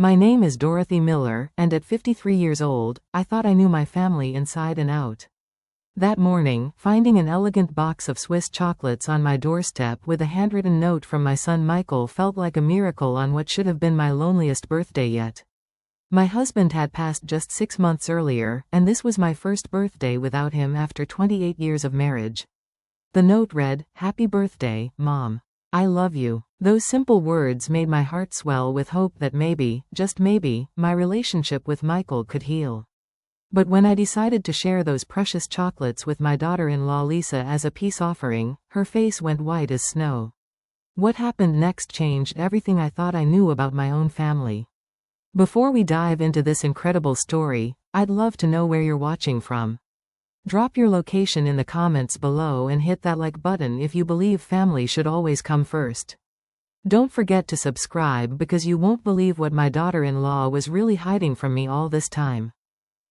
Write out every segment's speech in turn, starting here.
My name is Dorothy Miller, and at 53 years old, I thought I knew my family inside and out. That morning, finding an elegant box of Swiss chocolates on my doorstep with a handwritten note from my son Michael felt like a miracle on what should have been my loneliest birthday yet. My husband had passed just 6 months earlier, and this was my first birthday without him after 28 years of marriage. The note read, "Happy birthday, Mom. I love you." Those simple words made my heart swell with hope that maybe, just maybe, my relationship with Michael could heal. But when I decided to share those precious chocolates with my daughter-in-law Lisa as a peace offering, her face went white as snow. What happened next changed everything I thought I knew about my own family. Before we dive into this incredible story, I'd love to know where you're watching from. Drop your location in the comments below and hit that like button if you believe family should always come first. Don't forget to subscribe because you won't believe what my daughter-in-law was really hiding from me all this time.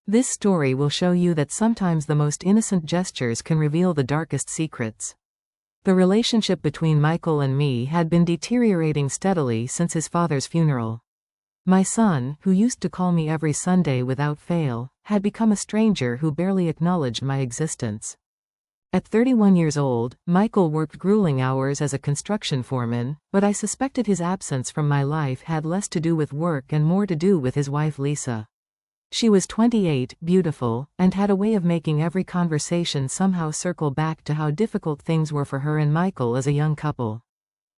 This story will show you that sometimes the most innocent gestures can reveal the darkest secrets. The relationship between Michael and me had been deteriorating steadily since his father's funeral. My son, who used to call me every Sunday without fail, had become a stranger who barely acknowledged my existence. At 31 years old, Michael worked grueling hours as a construction foreman, but I suspected his absence from my life had less to do with work and more to do with his wife Lisa. She was 28, beautiful, and had a way of making every conversation somehow circle back to how difficult things were for her and Michael as a young couple.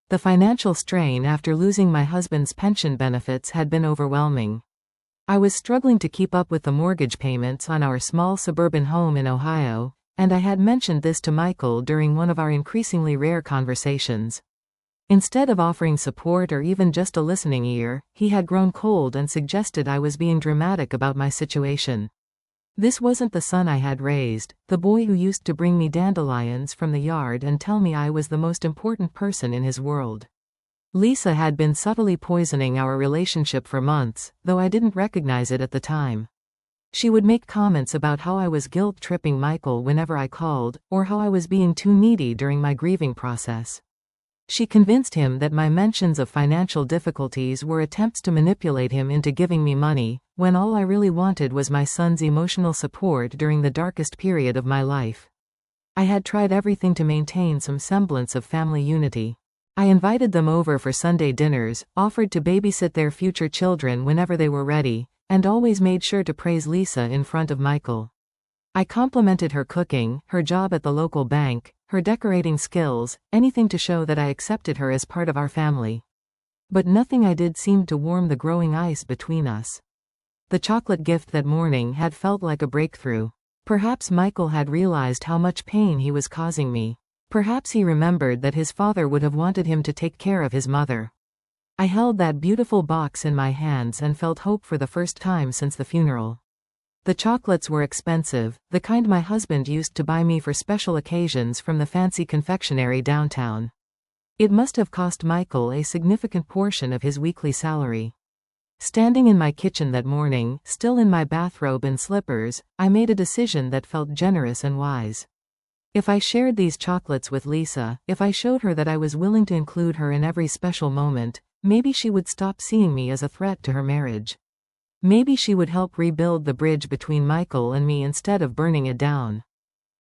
The financial strain after losing my husband's pension benefits had been overwhelming. I was struggling to keep up with the mortgage payments on our small suburban home in Ohio, and I had mentioned this to Michael during one of our increasingly rare conversations. Instead of offering support or even just a listening ear, he had grown cold and suggested I was being dramatic about my situation. This wasn't the son I had raised, the boy who used to bring me dandelions from the yard and tell me I was the most important person in his world. Lisa had been subtly poisoning our relationship for months, though I didn't recognize it at the time. She would make comments about how I was guilt-tripping Michael whenever I called, or how I was being too needy during my grieving process. She convinced him that my mentions of financial difficulties were attempts to manipulate him into giving me money, when all I really wanted was my son's emotional support during the darkest period of my life. I had tried everything to maintain some semblance of family unity. I invited them over for Sunday dinners, offered to babysit their future children whenever they were ready, and always made sure to praise Lisa in front of Michael. I complimented her cooking, her job at the local bank, her decorating skills, anything to show that I accepted her as part of our family. But nothing I did seemed to warm the growing ice between us. The chocolate gift that morning had felt like a breakthrough. Perhaps Michael had realized how much pain he was causing me. Perhaps he remembered that his father would have wanted him to take care of his mother. I held that beautiful box in my hands and felt hope for the first time since the funeral. The chocolates were expensive, the kind my husband used to buy me for special occasions from the fancy confectionery downtown. It must have cost Michael a significant portion of his weekly salary. Standing in my kitchen that morning, still in my bathrobe and slippers, I made a decision that felt generous and wise. If I shared these chocolates with Lisa, if I showed her that I was willing to include her in every special moment, maybe she would stop seeing me as a threat to her marriage. Maybe she would help rebuild the bridge between Michael and me instead of burning it down.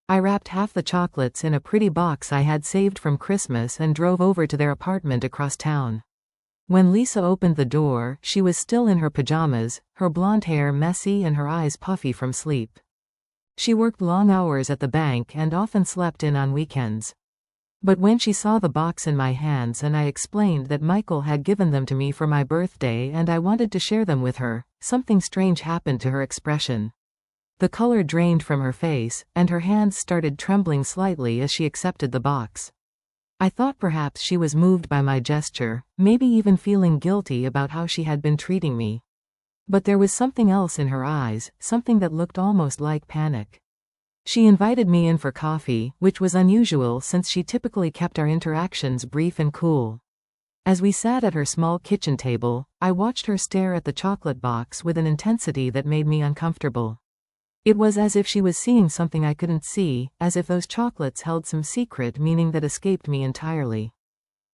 I wrapped half the chocolates in a pretty box I had saved from Christmas and drove over to their apartment across town. When Lisa opened the door, she was still in her pajamas, her blonde hair messy and her eyes puffy from sleep. She worked long hours at the bank and often slept in on weekends. But when she saw the box in my hands and I explained that Michael had given them to me for my birthday and I wanted to share them with her, something strange happened to her expression. The color drained from her face, and her hands started trembling slightly as she accepted the box. I thought perhaps she was moved by my gesture, maybe even feeling guilty about how she had been treating me. But there was something else in her eyes, something that looked almost like panic. She invited me in for coffee, which was unusual since she typically kept our interactions brief and cool. As we sat at her small kitchen table, I watched her stare at the chocolate box with an intensity that made me uncomfortable. It was as if she was seeing something I couldn't see, as if those chocolates held some secret meaning that escaped me entirely.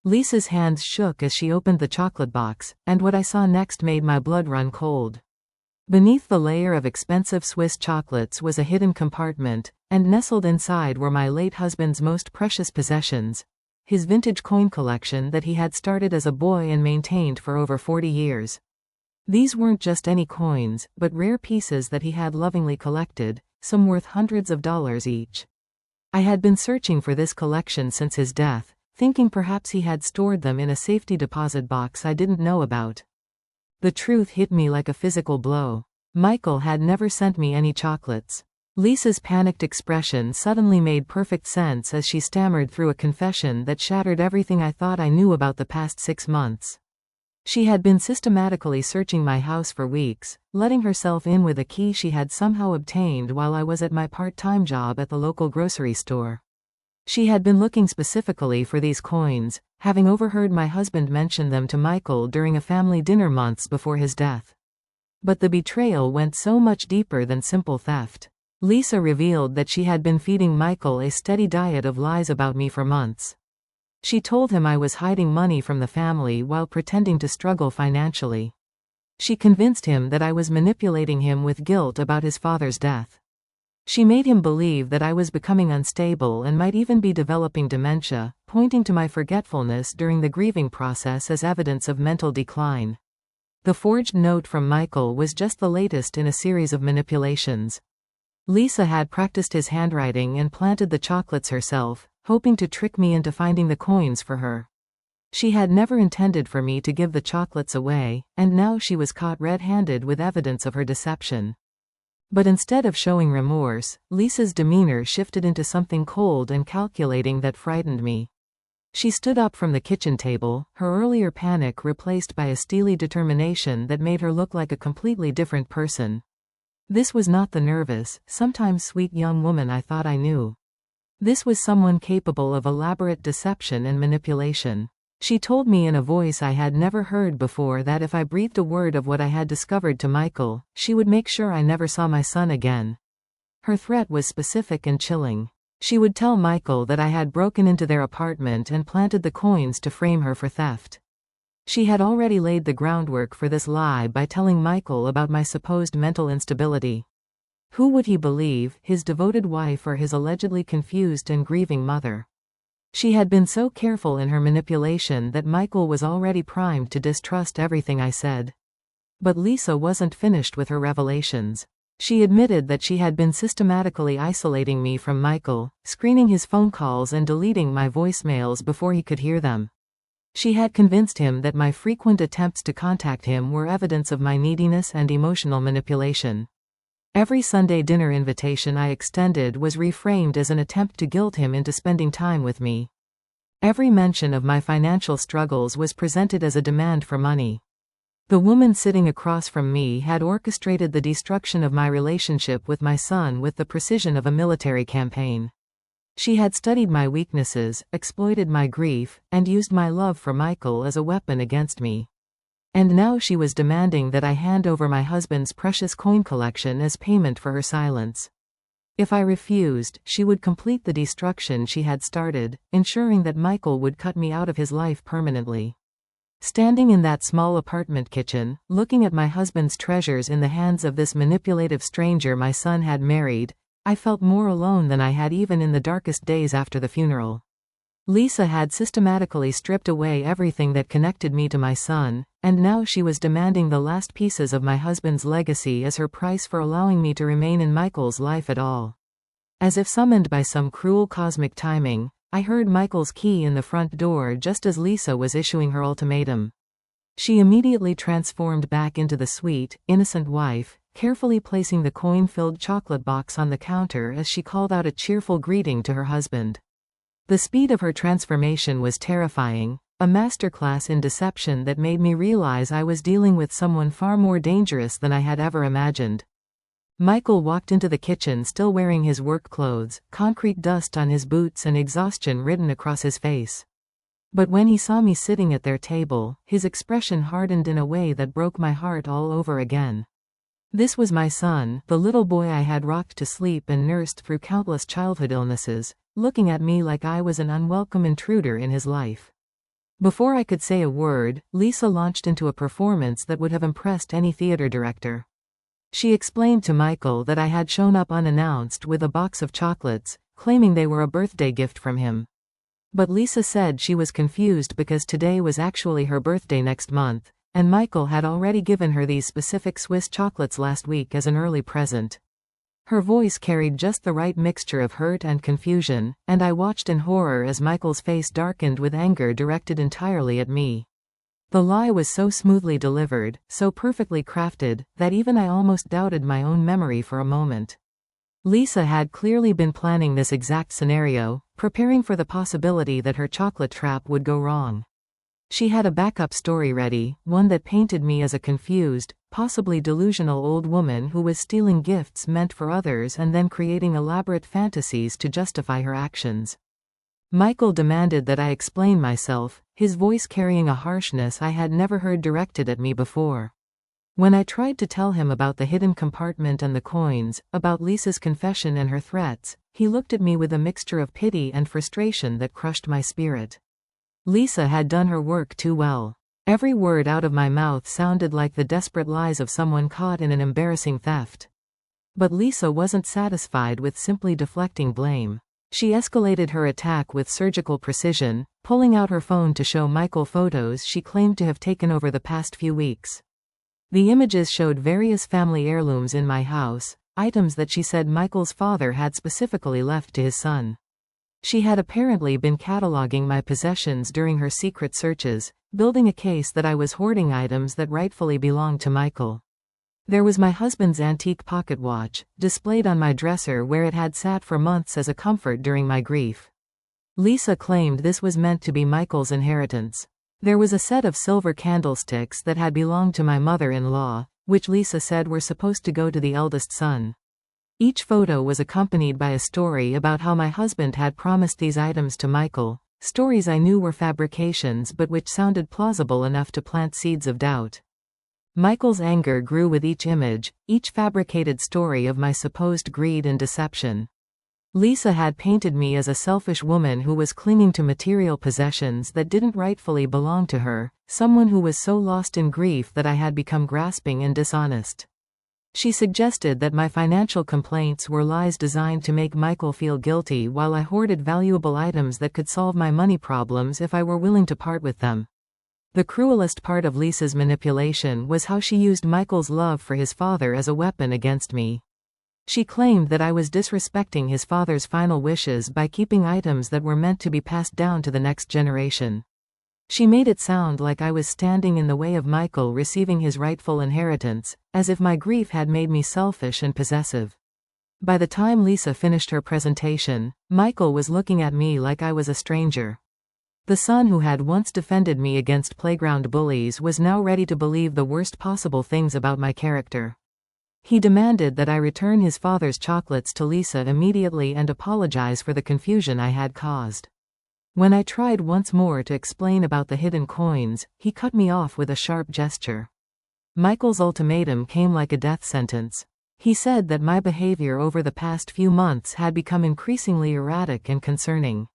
Lisa's hands shook as she opened the chocolate box, and what I saw next made my blood run cold. Beneath the layer of expensive Swiss chocolates was a hidden compartment, and nestled inside were my late husband's most precious possessions, his vintage coin collection that he had started as a boy and maintained for over 40 years. These weren't just any coins, but rare pieces that he had lovingly collected, some worth hundreds of dollars each. I had been searching for this collection since his death, thinking perhaps he had stored them in a safety deposit box I didn't know about. The truth hit me like a physical blow. Michael had never sent me any chocolates. Lisa's panicked expression suddenly made perfect sense as she stammered through a confession that shattered everything I thought I knew about the past 6 months. She had been systematically searching my house for weeks, letting herself in with a key she had somehow obtained while I was at my part-time job at the local grocery store. She had been looking specifically for these coins, having overheard my husband mention them to Michael during a family dinner months before his death. But the betrayal went so much deeper than simple theft. Lisa revealed that she had been feeding Michael a steady diet of lies about me for months. She told him I was hiding money from the family while pretending to struggle financially. She convinced him that I was manipulating him with guilt about his father's death. She made him believe that I was becoming unstable and might even be developing dementia, pointing to my forgetfulness during the grieving process as evidence of mental decline. The forged note from Michael was just the latest in a series of manipulations. Lisa had practiced his handwriting and planted the chocolates herself, hoping to trick me into finding the coins for her. She had never intended for me to give the chocolates away, and now she was caught red-handed with evidence of her deception. But instead of showing remorse, Lisa's demeanor shifted into something cold and calculating that frightened me. She stood up from the kitchen table, her earlier panic replaced by a steely determination that made her look like a completely different person. This was not the nervous, sometimes sweet young woman I thought I knew. This was someone capable of elaborate deception and manipulation. She told me in a voice I had never heard before that if I breathed a word of what I had discovered to Michael, she would make sure I never saw my son again. Her threat was specific and chilling. She would tell Michael that I had broken into their apartment and planted the coins to frame her for theft. She had already laid the groundwork for this lie by telling Michael about my supposed mental instability. Who would he believe, his devoted wife or his allegedly confused and grieving mother? She had been so careful in her manipulation that Michael was already primed to distrust everything I said. But Lisa wasn't finished with her revelations. She admitted that she had been systematically isolating me from Michael, screening his phone calls and deleting my voicemails before he could hear them. She had convinced him that my frequent attempts to contact him were evidence of my neediness and emotional manipulation. Every Sunday dinner invitation I extended was reframed as an attempt to guilt him into spending time with me. Every mention of my financial struggles was presented as a demand for money. The woman sitting across from me had orchestrated the destruction of my relationship with my son with the precision of a military campaign. She had studied my weaknesses, exploited my grief, and used my love for Michael as a weapon against me. And now she was demanding that I hand over my husband's precious coin collection as payment for her silence. If I refused, she would complete the destruction she had started, ensuring that Michael would cut me out of his life permanently. Standing in that small apartment kitchen, looking at my husband's treasures in the hands of this manipulative stranger my son had married, I felt more alone than I had even in the darkest days after the funeral. Lisa had systematically stripped away everything that connected me to my son, and now she was demanding the last pieces of my husband's legacy as her price for allowing me to remain in Michael's life at all. As if summoned by some cruel cosmic timing, I heard Michael's key in the front door just as Lisa was issuing her ultimatum. She immediately transformed back into the sweet, innocent wife, carefully placing the coin-filled chocolate box on the counter as she called out a cheerful greeting to her husband. The speed of her transformation was terrifying, a masterclass in deception that made me realize I was dealing with someone far more dangerous than I had ever imagined. Michael walked into the kitchen still wearing his work clothes, concrete dust on his boots and exhaustion written across his face. But when he saw me sitting at their table, his expression hardened in a way that broke my heart all over again. This was my son, the little boy I had rocked to sleep and nursed through countless childhood illnesses, looking at me like I was an unwelcome intruder in his life. Before I could say a word, Lisa launched into a performance that would have impressed any theater director. She explained to Michael that I had shown up unannounced with a box of chocolates, claiming they were a birthday gift from him. But Lisa said she was confused because today was actually her birthday next month, and Michael had already given her these specific Swiss chocolates last week as an early present. Her voice carried just the right mixture of hurt and confusion, and I watched in horror as Michael's face darkened with anger directed entirely at me. The lie was so smoothly delivered, so perfectly crafted, that even I almost doubted my own memory for a moment. Lisa had clearly been planning this exact scenario, preparing for the possibility that her chocolate trap would go wrong. She had a backup story ready, one that painted me as a confused, possibly delusional old woman who was stealing gifts meant for others and then creating elaborate fantasies to justify her actions. Michael demanded that I explain myself, his voice carrying a harshness I had never heard directed at me before. When I tried to tell him about the hidden compartment and the coins, about Lisa's confession and her threats, he looked at me with a mixture of pity and frustration that crushed my spirit. Lisa had done her work too well. Every word out of my mouth sounded like the desperate lies of someone caught in an embarrassing theft. But Lisa wasn't satisfied with simply deflecting blame. She escalated her attack with surgical precision, pulling out her phone to show Michael photos she claimed to have taken over the past few weeks. The images showed various family heirlooms in my house, items that she said Michael's father had specifically left to his son. She had apparently been cataloging my possessions during her secret searches, building a case that I was hoarding items that rightfully belonged to Michael. There was my husband's antique pocket watch, displayed on my dresser where it had sat for months as a comfort during my grief. Lisa claimed this was meant to be Michael's inheritance. There was a set of silver candlesticks that had belonged to my mother-in-law, which Lisa said were supposed to go to the eldest son. Each photo was accompanied by a story about how my husband had promised these items to Michael, stories I knew were fabrications but which sounded plausible enough to plant seeds of doubt. Michael's anger grew with each image, each fabricated story of my supposed greed and deception. Lisa had painted me as a selfish woman who was clinging to material possessions that didn't rightfully belong to her, someone who was so lost in grief that I had become grasping and dishonest. She suggested that my financial complaints were lies designed to make Michael feel guilty while I hoarded valuable items that could solve my money problems if I were willing to part with them. The cruelest part of Lisa's manipulation was how she used Michael's love for his father as a weapon against me. She claimed that I was disrespecting his father's final wishes by keeping items that were meant to be passed down to the next generation. She made it sound like I was standing in the way of Michael receiving his rightful inheritance, as if my grief had made me selfish and possessive. By the time Lisa finished her presentation, Michael was looking at me like I was a stranger. The son who had once defended me against playground bullies was now ready to believe the worst possible things about my character. He demanded that I return his father's chocolates to Lisa immediately and apologize for the confusion I had caused. When I tried once more to explain about the hidden coins, he cut me off with a sharp gesture. Michael's ultimatum came like a death sentence. He said that my behavior over the past few months had become increasingly erratic and concerning.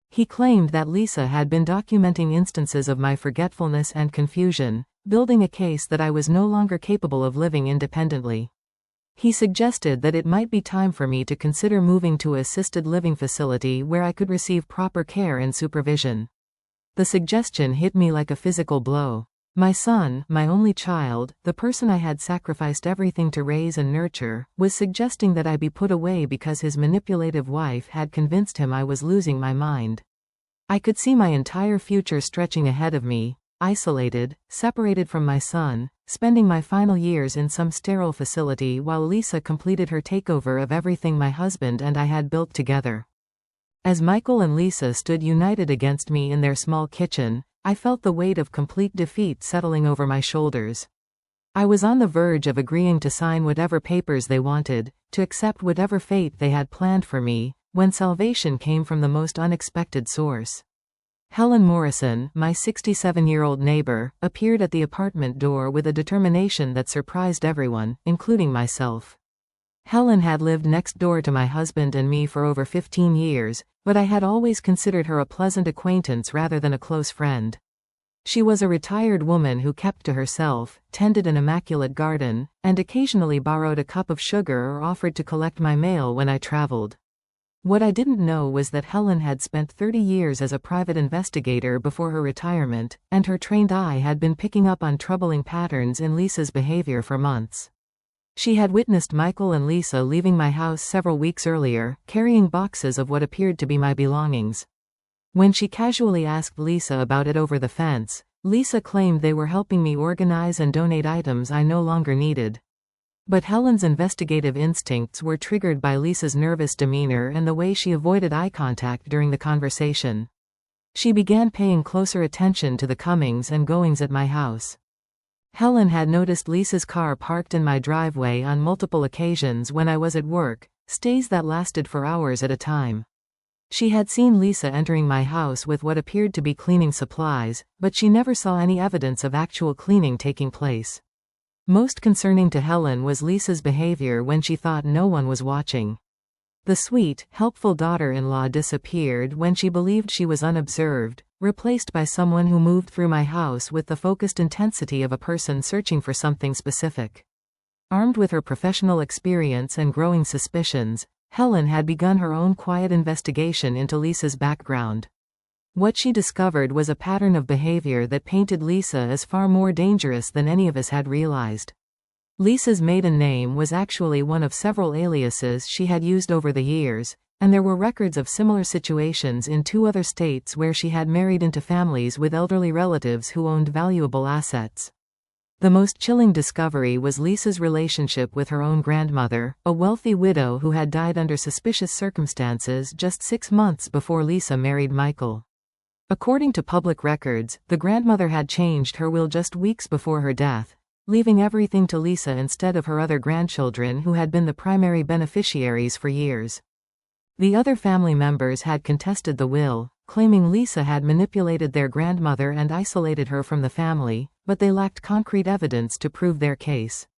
He claimed that Lisa had been documenting instances of my forgetfulness and confusion, building a case that I was no longer capable of living independently. He suggested that it might be time for me to consider moving to an assisted living facility where I could receive proper care and supervision. The suggestion hit me like a physical blow. My son, my only child, the person I had sacrificed everything to raise and nurture, was suggesting that I be put away because his manipulative wife had convinced him I was losing my mind. I could see my entire future stretching ahead of me, isolated, separated from my son, spending my final years in some sterile facility while Lisa completed her takeover of everything my husband and I had built together. As Michael and Lisa stood united against me in their small kitchen, I felt the weight of complete defeat settling over my shoulders. I was on the verge of agreeing to sign whatever papers they wanted, to accept whatever fate they had planned for me, when salvation came from the most unexpected source. Helen Morrison, my 67-year-old neighbor, appeared at the apartment door with a determination that surprised everyone, including myself. Helen had lived next door to my husband and me for over 15 years, but I had always considered her a pleasant acquaintance rather than a close friend. She was a retired woman who kept to herself, tended an immaculate garden, and occasionally borrowed a cup of sugar or offered to collect my mail when I traveled. What I didn't know was that Helen had spent 30 years as a private investigator before her retirement, and her trained eye had been picking up on troubling patterns in Lisa's behavior for months. She had witnessed Michael and Lisa leaving my house several weeks earlier, carrying boxes of what appeared to be my belongings. When she casually asked Lisa about it over the fence, Lisa claimed they were helping me organize and donate items I no longer needed. But Helen's investigative instincts were triggered by Lisa's nervous demeanor and the way she avoided eye contact during the conversation. She began paying closer attention to the comings and goings at my house. Helen had noticed Lisa's car parked in my driveway on multiple occasions when I was at work, stays that lasted for hours at a time. She had seen Lisa entering my house with what appeared to be cleaning supplies, but she never saw any evidence of actual cleaning taking place. Most concerning to Helen was Lisa's behavior when she thought no one was watching. The sweet, helpful daughter-in-law disappeared when she believed she was unobserved, replaced by someone who moved through my house with the focused intensity of a person searching for something specific. Armed with her professional experience and growing suspicions, Helen had begun her own quiet investigation into Lisa's background. What she discovered was a pattern of behavior that painted Lisa as far more dangerous than any of us had realized. Lisa's maiden name was actually one of several aliases she had used over the years, and there were records of similar situations in 2 other states where she had married into families with elderly relatives who owned valuable assets. The most chilling discovery was Lisa's relationship with her own grandmother, a wealthy widow who had died under suspicious circumstances just 6 months before Lisa married Michael. According to public records, the grandmother had changed her will just weeks before her death, leaving everything to Lisa instead of her other grandchildren who had been the primary beneficiaries for years. The other family members had contested the will, claiming Lisa had manipulated their grandmother and isolated her from the family, but they lacked concrete evidence to prove their case.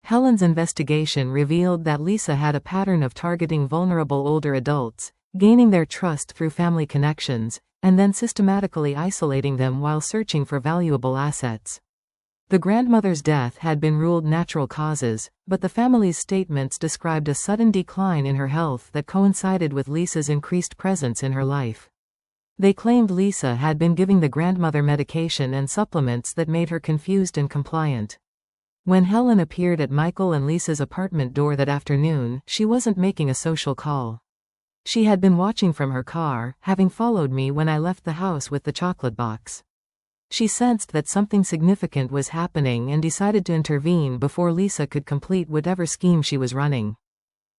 Helen's investigation revealed that Lisa had a pattern of targeting vulnerable older adults, gaining their trust through family connections, and then systematically isolating them while searching for valuable assets. The grandmother's death had been ruled natural causes, but the family's statements described a sudden decline in her health that coincided with Lisa's increased presence in her life. They claimed Lisa had been giving the grandmother medication and supplements that made her confused and compliant. When Helen appeared at Michael and Lisa's apartment door that afternoon, she wasn't making a social call. She had been watching from her car, having followed me when I left the house with the chocolate box. She sensed that something significant was happening and decided to intervene before Lisa could complete whatever scheme she was running.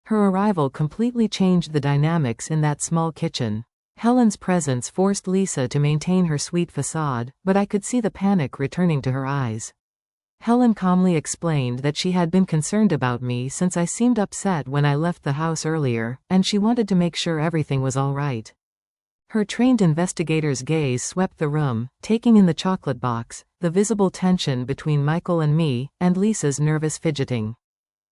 Her arrival completely changed the dynamics in that small kitchen. Helen's presence forced Lisa to maintain her sweet facade, but I could see the panic returning to her eyes. Helen calmly explained that she had been concerned about me since I seemed upset when I left the house earlier, and she wanted to make sure everything was all right. Her trained investigator's gaze swept the room, taking in the chocolate box, the visible tension between Michael and me, and Lisa's nervous fidgeting.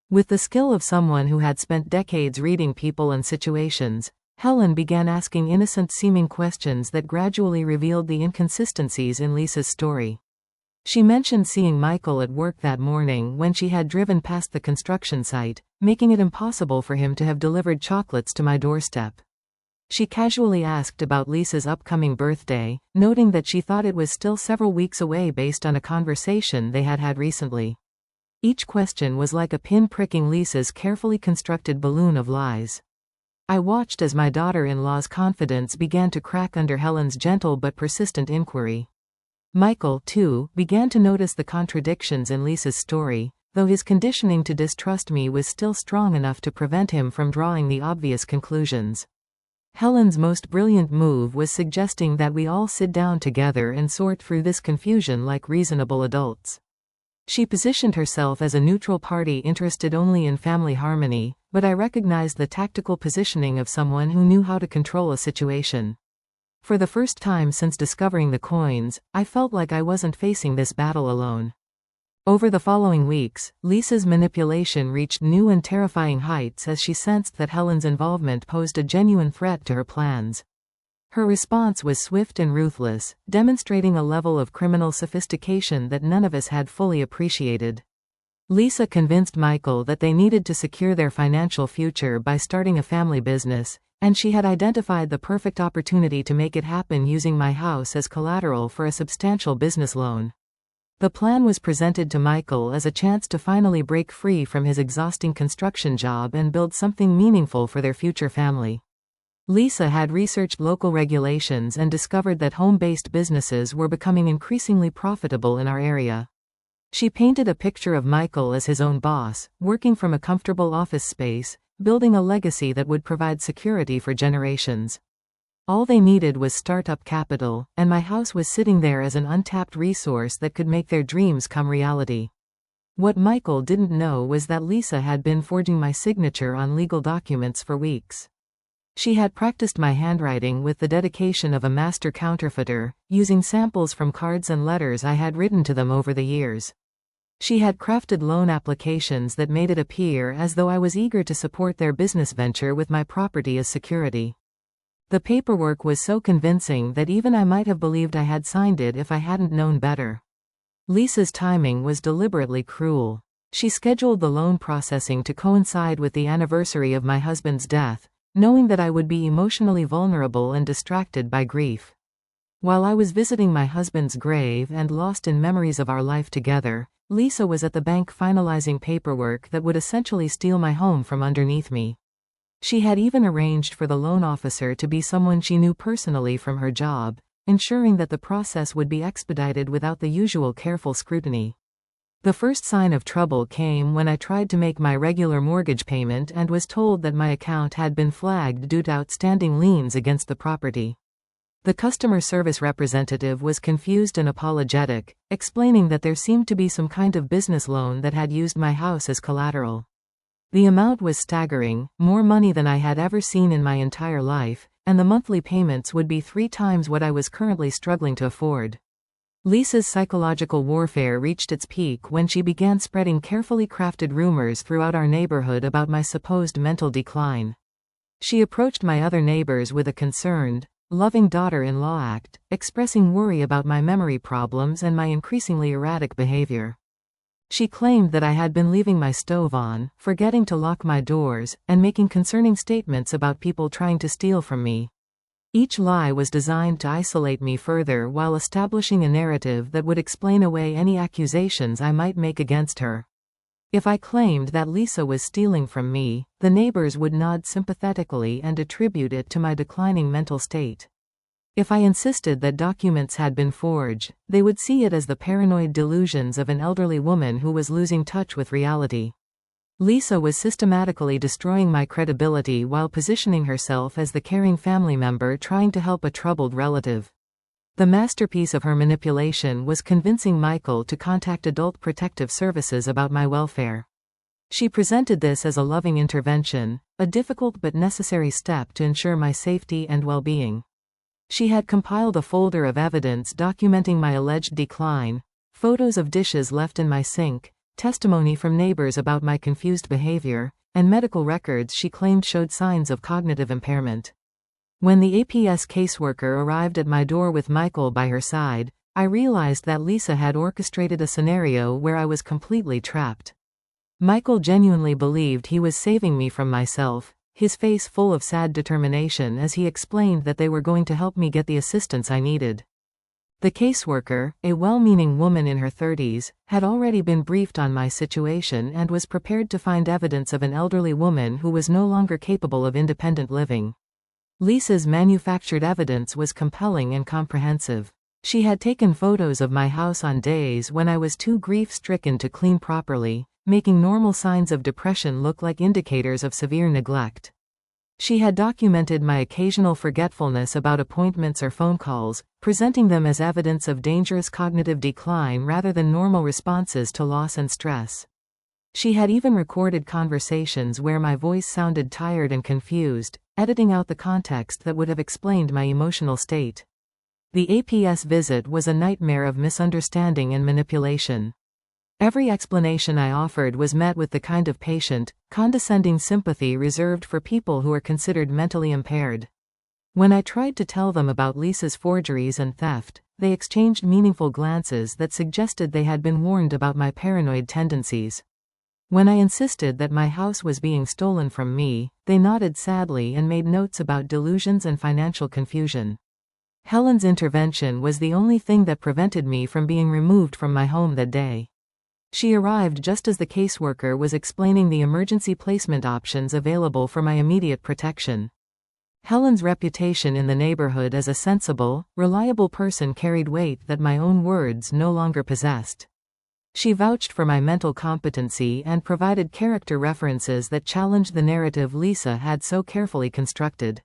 With the skill of someone who had spent decades reading people and situations, Helen began asking innocent-seeming questions that gradually revealed the inconsistencies in Lisa's story. She mentioned seeing Michael at work that morning when she had driven past the construction site, making it impossible for him to have delivered chocolates to my doorstep. She casually asked about Lisa's upcoming birthday, noting that she thought it was still several weeks away based on a conversation they had had recently. Each question was like a pin pricking Lisa's carefully constructed balloon of lies. I watched as my daughter-in-law's confidence began to crack under Helen's gentle but persistent inquiry. Michael, too, began to notice the contradictions in Lisa's story, though his conditioning to distrust me was still strong enough to prevent him from drawing the obvious conclusions. Helen's most brilliant move was suggesting that we all sit down together and sort through this confusion like reasonable adults. She positioned herself as a neutral party interested only in family harmony, but I recognized the tactical positioning of someone who knew how to control a situation. For the first time since discovering the coins, I felt like I wasn't facing this battle alone. Over the following weeks, Lisa's manipulation reached new and terrifying heights as she sensed that Helen's involvement posed a genuine threat to her plans. Her response was swift and ruthless, demonstrating a level of criminal sophistication that none of us had fully appreciated. Lisa convinced Michael that they needed to secure their financial future by starting a family business, and she had identified the perfect opportunity to make it happen using my house as collateral for a substantial business loan. The plan was presented to Michael as a chance to finally break free from his exhausting construction job and build something meaningful for their future family. Lisa had researched local regulations and discovered that home-based businesses were becoming increasingly profitable in our area. She painted a picture of Michael as his own boss, working from a comfortable office space, building a legacy that would provide security for generations. All they needed was startup capital, and my house was sitting there as an untapped resource that could make their dreams come reality. What Michael didn't know was that Lisa had been forging my signature on legal documents for weeks. She had practiced my handwriting with the dedication of a master counterfeiter, using samples from cards and letters I had written to them over the years. She had crafted loan applications that made it appear as though I was eager to support their business venture with my property as security. The paperwork was so convincing that even I might have believed I had signed it if I hadn't known better. Lisa's timing was deliberately cruel. She scheduled the loan processing to coincide with the anniversary of my husband's death, knowing that I would be emotionally vulnerable and distracted by grief. While I was visiting my husband's grave and lost in memories of our life together, Lisa was at the bank finalizing paperwork that would essentially steal my home from underneath me. She had even arranged for the loan officer to be someone she knew personally from her job, ensuring that the process would be expedited without the usual careful scrutiny. The first sign of trouble came when I tried to make my regular mortgage payment and was told that my account had been flagged due to outstanding liens against the property. The customer service representative was confused and apologetic, explaining that there seemed to be some kind of business loan that had used my house as collateral. The amount was staggering, more money than I had ever seen in my entire life, and the monthly payments would be 3 times what I was currently struggling to afford. Lisa's psychological warfare reached its peak when she began spreading carefully crafted rumors throughout our neighborhood about my supposed mental decline. She approached my other neighbors with a concerned, loving daughter-in-law act, expressing worry about my memory problems and my increasingly erratic behavior. She claimed that I had been leaving my stove on, forgetting to lock my doors, and making concerning statements about people trying to steal from me. Each lie was designed to isolate me further while establishing a narrative that would explain away any accusations I might make against her. If I claimed that Lisa was stealing from me, the neighbors would nod sympathetically and attribute it to my declining mental state. If I insisted that documents had been forged, they would see it as the paranoid delusions of an elderly woman who was losing touch with reality. Lisa was systematically destroying my credibility while positioning herself as the caring family member trying to help a troubled relative. The masterpiece of her manipulation was convincing Michael to contact Adult Protective Services about my welfare. She presented this as a loving intervention, a difficult but necessary step to ensure my safety and well-being. She had compiled a folder of evidence documenting my alleged decline, photos of dishes left in my sink, testimony from neighbors about my confused behavior, and medical records she claimed showed signs of cognitive impairment. When the APS caseworker arrived at my door with Michael by her side, I realized that Lisa had orchestrated a scenario where I was completely trapped. Michael genuinely believed he was saving me from myself, his face full of sad determination as he explained that they were going to help me get the assistance I needed. The caseworker, a well-meaning woman in her 30s, had already been briefed on my situation and was prepared to find evidence of an elderly woman who was no longer capable of independent living. Lisa's manufactured evidence was compelling and comprehensive. She had taken photos of my house on days when I was too grief-stricken to clean properly, making normal signs of depression look like indicators of severe neglect. She had documented my occasional forgetfulness about appointments or phone calls, presenting them as evidence of dangerous cognitive decline rather than normal responses to loss and stress. She had even recorded conversations where my voice sounded tired and confused, editing out the context that would have explained my emotional state. The APS visit was a nightmare of misunderstanding and manipulation. Every explanation I offered was met with the kind of patient, condescending sympathy reserved for people who are considered mentally impaired. When I tried to tell them about Lisa's forgeries and theft, they exchanged meaningful glances that suggested they had been warned about my paranoid tendencies. When I insisted that my house was being stolen from me, they nodded sadly and made notes about delusions and financial confusion. Helen's intervention was the only thing that prevented me from being removed from my home that day. She arrived just as the caseworker was explaining the emergency placement options available for my immediate protection. Helen's reputation in the neighborhood as a sensible, reliable person carried weight that my own words no longer possessed. She vouched for my mental competency and provided character references that challenged the narrative Lisa had so carefully constructed.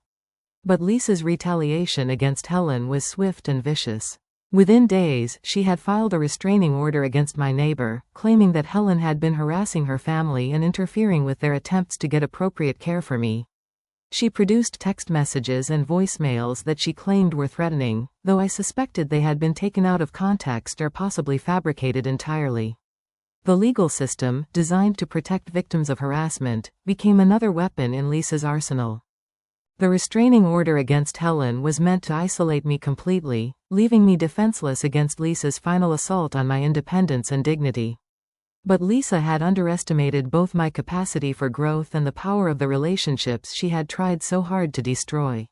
But Lisa's retaliation against Helen was swift and vicious. Within days, she had filed a restraining order against my neighbor, claiming that Helen had been harassing her family and interfering with their attempts to get appropriate care for me. She produced text messages and voicemails that she claimed were threatening, though I suspected they had been taken out of context or possibly fabricated entirely. The legal system, designed to protect victims of harassment, became another weapon in Lisa's arsenal. The restraining order against Helen was meant to isolate me completely, leaving me defenseless against Lisa's final assault on my independence and dignity. But Lisa had underestimated both my capacity for growth and the power of the relationships she had tried so hard to destroy.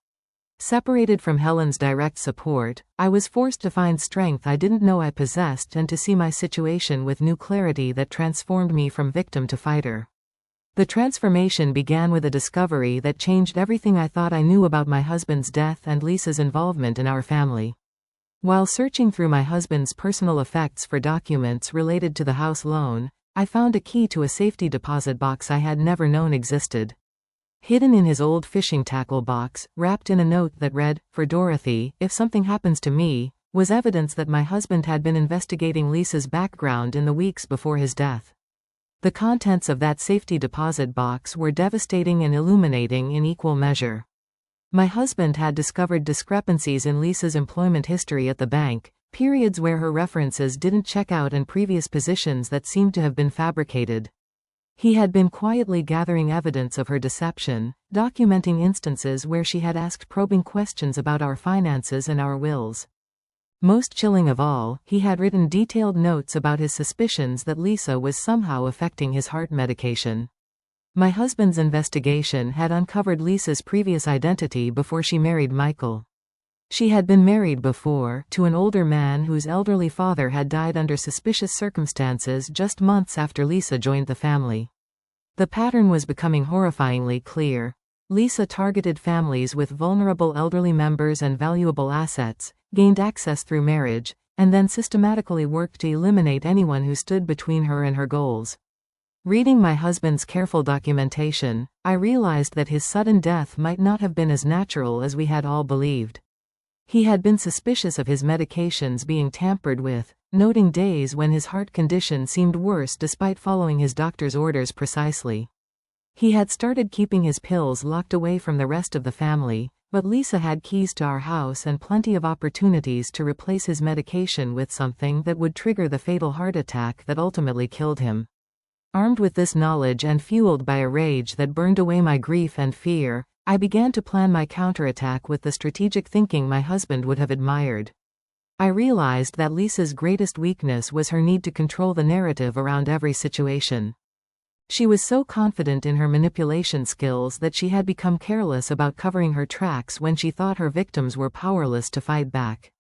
Separated from Helen's direct support, I was forced to find strength I didn't know I possessed and to see my situation with new clarity that transformed me from victim to fighter. The transformation began with a discovery that changed everything I thought I knew about my husband's death and Lisa's involvement in our family. While searching through my husband's personal effects for documents related to the house loan, I found a key to a safety deposit box I had never known existed. Hidden in his old fishing tackle box, wrapped in a note that read, "For Dorothy, if something happens to me," was evidence that my husband had been investigating Lisa's background in the weeks before his death. The contents of that safety deposit box were devastating and illuminating in equal measure. My husband had discovered discrepancies in Lisa's employment history at the bank, periods where her references didn't check out and previous positions that seemed to have been fabricated. He had been quietly gathering evidence of her deception, documenting instances where she had asked probing questions about our finances and our wills. Most chilling of all, he had written detailed notes about his suspicions that Lisa was somehow affecting his heart medication. My husband's investigation had uncovered Lisa's previous identity before she married Michael. She had been married before, to an older man whose elderly father had died under suspicious circumstances just months after Lisa joined the family. The pattern was becoming horrifyingly clear. Lisa targeted families with vulnerable elderly members and valuable assets, gained access through marriage, and then systematically worked to eliminate anyone who stood between her and her goals. Reading my husband's careful documentation, I realized that his sudden death might not have been as natural as we had all believed. He had been suspicious of his medications being tampered with, noting days when his heart condition seemed worse despite following his doctor's orders precisely. He had started keeping his pills locked away from the rest of the family, but Lisa had keys to our house and plenty of opportunities to replace his medication with something that would trigger the fatal heart attack that ultimately killed him. Armed with this knowledge and fueled by a rage that burned away my grief and fear, I began to plan my counterattack with the strategic thinking my husband would have admired. I realized that Lisa's greatest weakness was her need to control the narrative around every situation. She was so confident in her manipulation skills that she had become careless about covering her tracks when she thought her victims were powerless to fight back.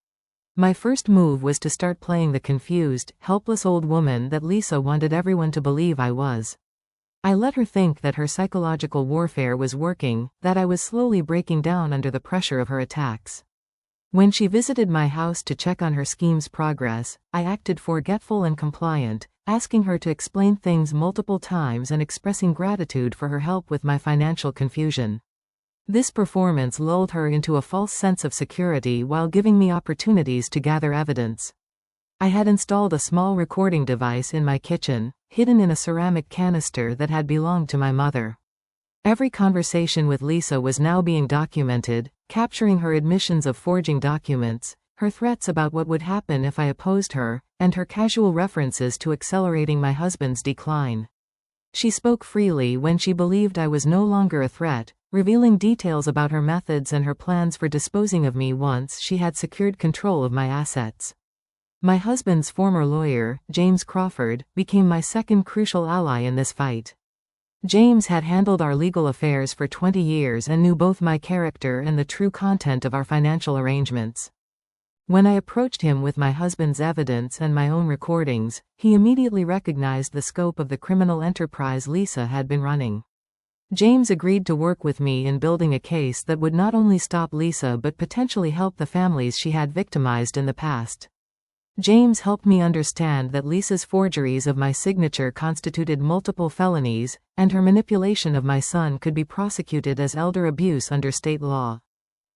My first move was to start playing the confused, helpless old woman that Lisa wanted everyone to believe I was. I let her think that her psychological warfare was working, that I was slowly breaking down under the pressure of her attacks. When she visited my house to check on her scheme's progress, I acted forgetful and compliant, asking her to explain things multiple times and expressing gratitude for her help with my financial confusion. This performance lulled her into a false sense of security while giving me opportunities to gather evidence. I had installed a small recording device in my kitchen, hidden in a ceramic canister that had belonged to my mother. Every conversation with Lisa was now being documented, capturing her admissions of forging documents, her threats about what would happen if I opposed her, and her casual references to accelerating my husband's decline. She spoke freely when she believed I was no longer a threat, revealing details about her methods and her plans for disposing of me once she had secured control of my assets. My husband's former lawyer, James Crawford, became my second crucial ally in this fight. James had handled our legal affairs for 20 years and knew both my character and the true content of our financial arrangements. When I approached him with my husband's evidence and my own recordings, he immediately recognized the scope of the criminal enterprise Lisa had been running. James agreed to work with me in building a case that would not only stop Lisa but potentially help the families she had victimized in the past. James helped me understand that Lisa's forgeries of my signature constituted multiple felonies, and her manipulation of my son could be prosecuted as elder abuse under state law.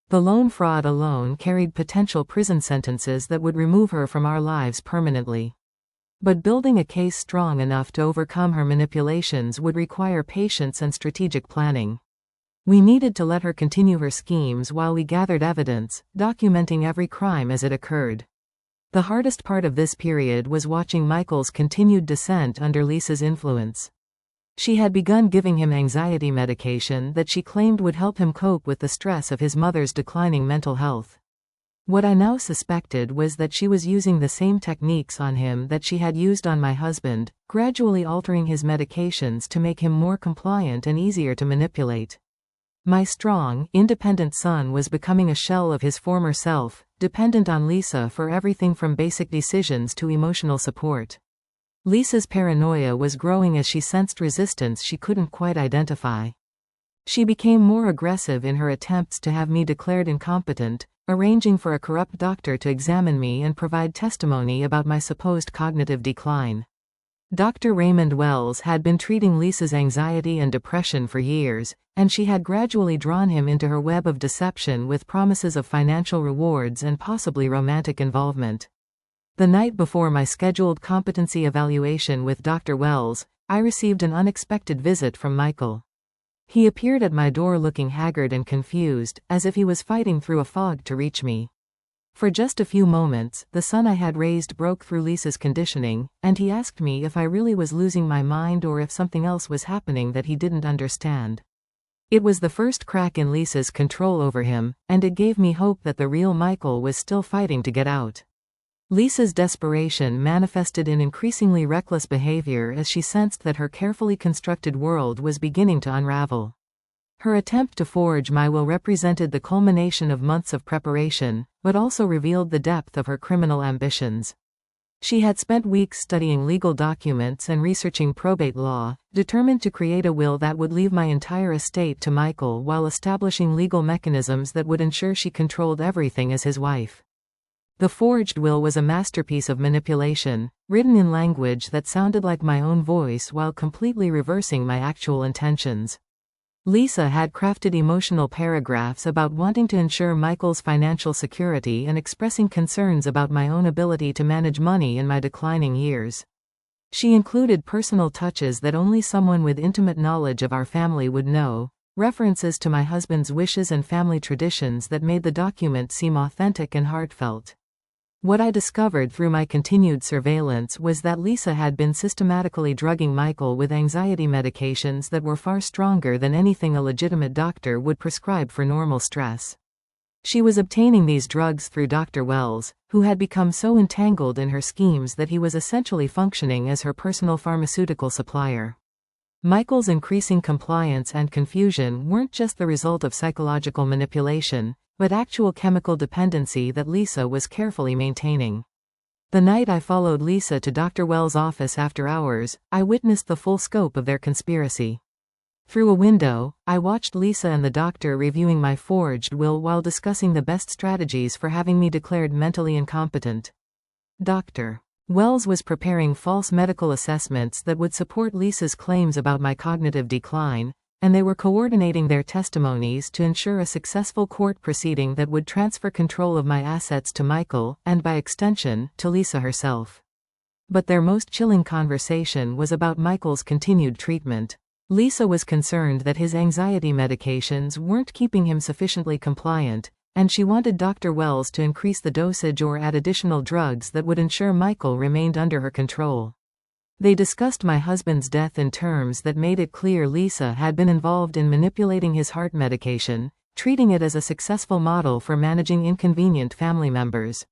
The loan fraud alone carried potential prison sentences that would remove her from our lives permanently. But building a case strong enough to overcome her manipulations would require patience and strategic planning. We needed to let her continue her schemes while we gathered evidence, documenting every crime as it occurred. The hardest part of this period was watching Michael's continued descent under Lisa's influence. She had begun giving him anxiety medication that she claimed would help him cope with the stress of his mother's declining mental health. What I now suspected was that she was using the same techniques on him that she had used on my husband, gradually altering his medications to make him more compliant and easier to manipulate. My strong, independent son was becoming a shell of his former self, dependent on Lisa for everything from basic decisions to emotional support. Lisa's paranoia was growing as she sensed resistance she couldn't quite identify. She became more aggressive in her attempts to have me declared incompetent, arranging for a corrupt doctor to examine me and provide testimony about my supposed cognitive decline. Dr. Raymond Wells had been treating Lisa's anxiety and depression for years, and she had gradually drawn him into her web of deception with promises of financial rewards and possibly romantic involvement. The night before my scheduled competency evaluation with Dr. Wells, I received an unexpected visit from Michael. He appeared at my door looking haggard and confused, as if he was fighting through a fog to reach me. For just a few moments, the son I had raised broke through Lisa's conditioning, and he asked me if I really was losing my mind or if something else was happening that he didn't understand. It was the first crack in Lisa's control over him, and it gave me hope that the real Michael was still fighting to get out. Lisa's desperation manifested in increasingly reckless behavior as she sensed that her carefully constructed world was beginning to unravel. Her attempt to forge my will represented the culmination of months of preparation, but also revealed the depth of her criminal ambitions. She had spent weeks studying legal documents and researching probate law, determined to create a will that would leave my entire estate to Michael while establishing legal mechanisms that would ensure she controlled everything as his wife. The forged will was a masterpiece of manipulation, written in language that sounded like my own voice while completely reversing my actual intentions. Lisa had crafted emotional paragraphs about wanting to ensure Michael's financial security and expressing concerns about my own ability to manage money in my declining years. She included personal touches that only someone with intimate knowledge of our family would know, references to my husband's wishes and family traditions that made the document seem authentic and heartfelt. What I discovered through my continued surveillance was that Lisa had been systematically drugging Michael with anxiety medications that were far stronger than anything a legitimate doctor would prescribe for normal stress. She was obtaining these drugs through Dr. Wells, who had become so entangled in her schemes that he was essentially functioning as her personal pharmaceutical supplier. Michael's increasing compliance and confusion weren't just the result of psychological manipulation, but actual chemical dependency that Lisa was carefully maintaining. The night I followed Lisa to Dr. Wells' office after hours, I witnessed the full scope of their conspiracy. Through a window, I watched Lisa and the doctor reviewing my forged will while discussing the best strategies for having me declared mentally incompetent. Dr. Wells was preparing false medical assessments that would support Lisa's claims about my cognitive decline, and they were coordinating their testimonies to ensure a successful court proceeding that would transfer control of my assets to Michael, and by extension, to Lisa herself. But their most chilling conversation was about Michael's continued treatment. Lisa was concerned that his anxiety medications weren't keeping him sufficiently compliant, and she wanted Dr. Wells to increase the dosage or add additional drugs that would ensure Michael remained under her control. They discussed my husband's death in terms that made it clear Lisa had been involved in manipulating his heart medication, treating it as a successful model for managing inconvenient family members.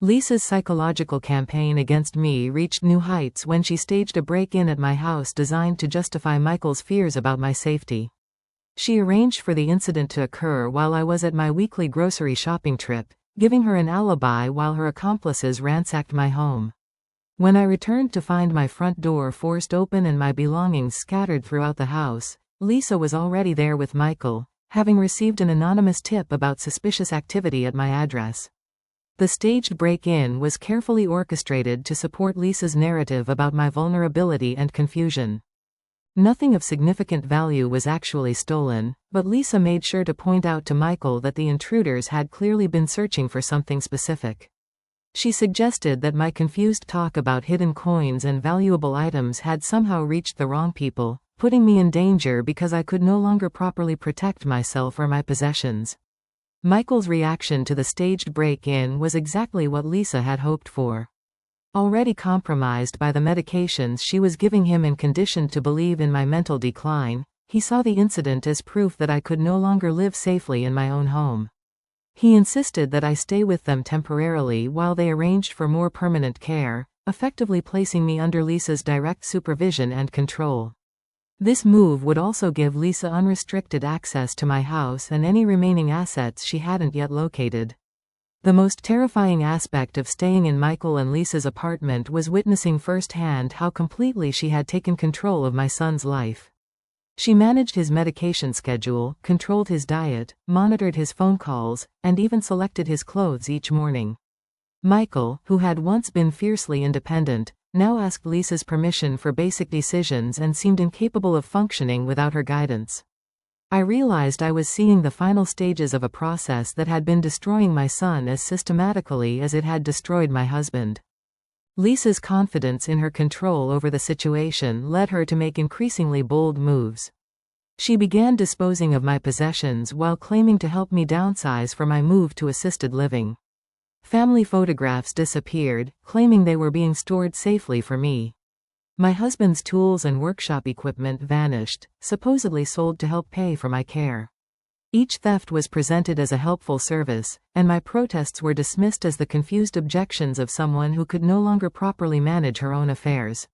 Lisa's psychological campaign against me reached new heights when she staged a break-in at my house designed to justify Michael's fears about my safety. She arranged for the incident to occur while I was at my weekly grocery shopping trip, giving her an alibi while her accomplices ransacked my home. When I returned to find my front door forced open and my belongings scattered throughout the house, Lisa was already there with Michael, having received an anonymous tip about suspicious activity at my address. The staged break-in was carefully orchestrated to support Lisa's narrative about my vulnerability and confusion. Nothing of significant value was actually stolen, but Lisa made sure to point out to Michael that the intruders had clearly been searching for something specific. She suggested that my confused talk about hidden coins and valuable items had somehow reached the wrong people, putting me in danger because I could no longer properly protect myself or my possessions. Michael's reaction to the staged break-in was exactly what Lisa had hoped for. Already compromised by the medications she was giving him and conditioned to believe in my mental decline, he saw the incident as proof that I could no longer live safely in my own home. He insisted that I stay with them temporarily while they arranged for more permanent care, effectively placing me under Lisa's direct supervision and control. This move would also give Lisa unrestricted access to my house and any remaining assets she hadn't yet located. The most terrifying aspect of staying in Michael and Lisa's apartment was witnessing firsthand how completely she had taken control of my son's life. She managed his medication schedule, controlled his diet, monitored his phone calls, and even selected his clothes each morning. Michael, who had once been fiercely independent, now asked Lisa's permission for basic decisions and seemed incapable of functioning without her guidance. I realized I was seeing the final stages of a process that had been destroying my son as systematically as it had destroyed my husband. Lisa's confidence in her control over the situation led her to make increasingly bold moves. She began disposing of my possessions while claiming to help me downsize for my move to assisted living. Family photographs disappeared, claiming they were being stored safely for me. My husband's tools and workshop equipment vanished, supposedly sold to help pay for my care. Each theft was presented as a helpful service, and my protests were dismissed as the confused objections of someone who could no longer properly manage her own affairs.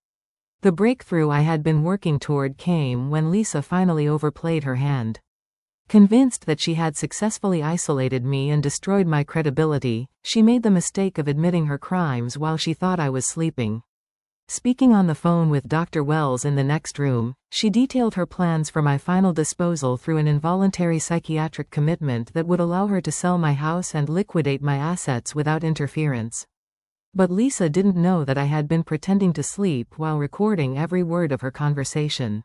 The breakthrough I had been working toward came when Lisa finally overplayed her hand. Convinced that she had successfully isolated me and destroyed my credibility, she made the mistake of admitting her crimes while she thought I was sleeping. Speaking on the phone with Dr. Wells in the next room, she detailed her plans for my final disposal through an involuntary psychiatric commitment that would allow her to sell my house and liquidate my assets without interference. But Lisa didn't know that I had been pretending to sleep while recording every word of her conversation.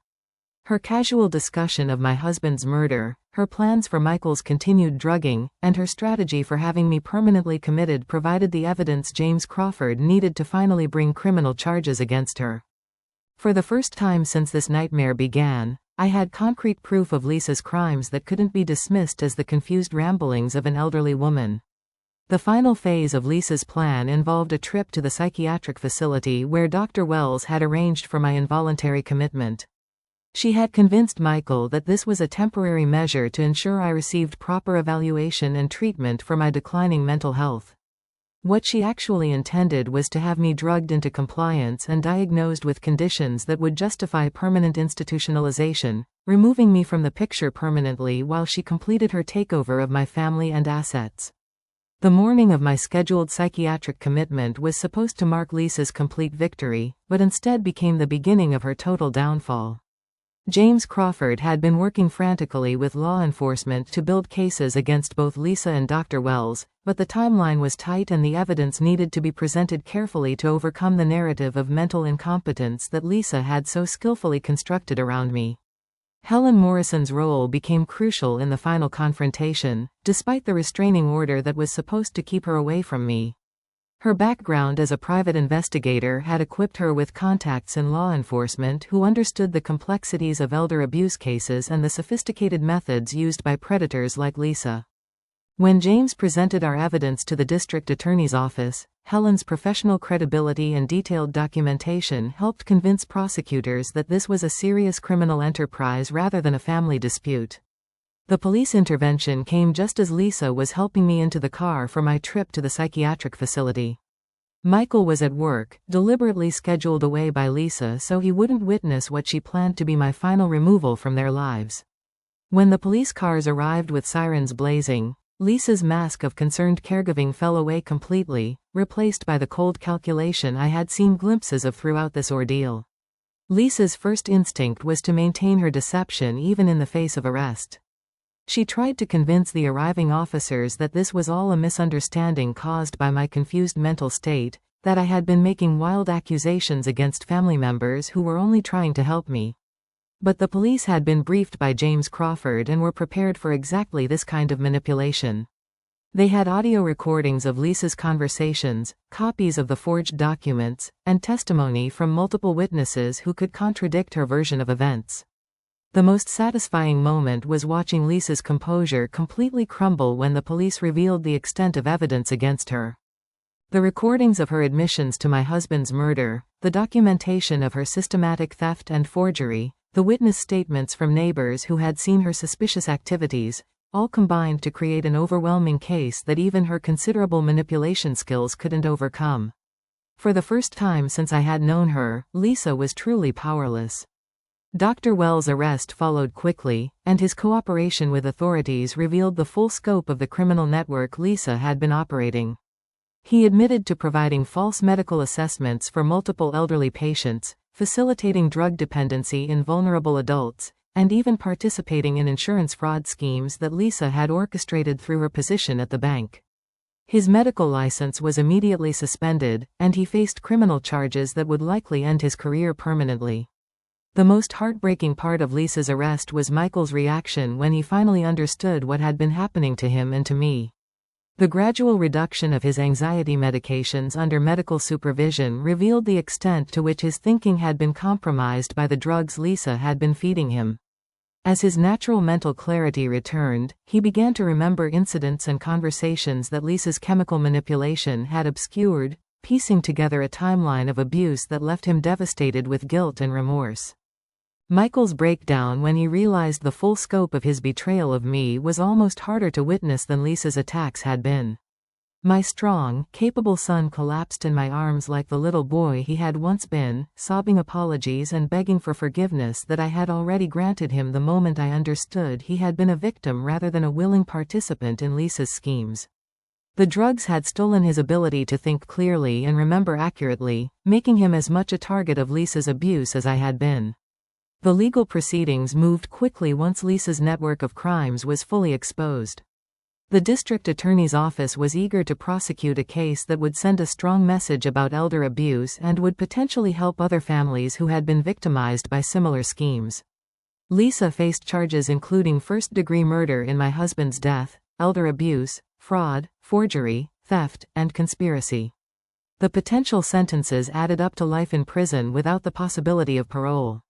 Her casual discussion of my husband's murder, her plans for Michael's continued drugging, and her strategy for having me permanently committed provided the evidence James Crawford needed to finally bring criminal charges against her. For the first time since this nightmare began, I had concrete proof of Lisa's crimes that couldn't be dismissed as the confused ramblings of an elderly woman. The final phase of Lisa's plan involved a trip to the psychiatric facility where Dr. Wells had arranged for my involuntary commitment. She had convinced Michael that this was a temporary measure to ensure I received proper evaluation and treatment for my declining mental health. What she actually intended was to have me drugged into compliance and diagnosed with conditions that would justify permanent institutionalization, removing me from the picture permanently while she completed her takeover of my family and assets. The morning of my scheduled psychiatric commitment was supposed to mark Lisa's complete victory, but instead became the beginning of her total downfall. James Crawford had been working frantically with law enforcement to build cases against both Lisa and Dr. Wells, but the timeline was tight and the evidence needed to be presented carefully to overcome the narrative of mental incompetence that Lisa had so skillfully constructed around me. Helen Morrison's role became crucial in the final confrontation, despite the restraining order that was supposed to keep her away from me. Her background as a private investigator had equipped her with contacts in law enforcement who understood the complexities of elder abuse cases and the sophisticated methods used by predators like Lisa. When James presented our evidence to the district attorney's office, Helen's professional credibility and detailed documentation helped convince prosecutors that this was a serious criminal enterprise rather than a family dispute. The police intervention came just as Lisa was helping me into the car for my trip to the psychiatric facility. Michael was at work, deliberately scheduled away by Lisa so he wouldn't witness what she planned to be my final removal from their lives. When the police cars arrived with sirens blazing, Lisa's mask of concerned caregiving fell away completely, replaced by the cold calculation I had seen glimpses of throughout this ordeal. Lisa's first instinct was to maintain her deception even in the face of arrest. She tried to convince the arriving officers that this was all a misunderstanding caused by my confused mental state, that I had been making wild accusations against family members who were only trying to help me. But the police had been briefed by James Crawford and were prepared for exactly this kind of manipulation. They had audio recordings of Lisa's conversations, copies of the forged documents, and testimony from multiple witnesses who could contradict her version of events. The most satisfying moment was watching Lisa's composure completely crumble when the police revealed the extent of evidence against her. The recordings of her admissions to my husband's murder, the documentation of her systematic theft and forgery, the witness statements from neighbors who had seen her suspicious activities, all combined to create an overwhelming case that even her considerable manipulation skills couldn't overcome. For the first time since I had known her, Lisa was truly powerless. Dr. Wells' arrest followed quickly, and his cooperation with authorities revealed the full scope of the criminal network Lisa had been operating. He admitted to providing false medical assessments for multiple elderly patients, facilitating drug dependency in vulnerable adults, and even participating in insurance fraud schemes that Lisa had orchestrated through her position at the bank. His medical license was immediately suspended, and he faced criminal charges that would likely end his career permanently. The most heartbreaking part of Lisa's arrest was Michael's reaction when he finally understood what had been happening to him and to me. The gradual reduction of his anxiety medications under medical supervision revealed the extent to which his thinking had been compromised by the drugs Lisa had been feeding him. As his natural mental clarity returned, he began to remember incidents and conversations that Lisa's chemical manipulation had obscured, piecing together a timeline of abuse that left him devastated with guilt and remorse. Michael's breakdown when he realized the full scope of his betrayal of me was almost harder to witness than Lisa's attacks had been. My strong, capable son collapsed in my arms like the little boy he had once been, sobbing apologies and begging for forgiveness that I had already granted him the moment I understood he had been a victim rather than a willing participant in Lisa's schemes. The drugs had stolen his ability to think clearly and remember accurately, making him as much a target of Lisa's abuse as I had been. The legal proceedings moved quickly once Lisa's network of crimes was fully exposed. The district attorney's office was eager to prosecute a case that would send a strong message about elder abuse and would potentially help other families who had been victimized by similar schemes. Lisa faced charges including first-degree murder in my husband's death, elder abuse, fraud, forgery, theft, and conspiracy. The potential sentences added up to life in prison without the possibility of parole.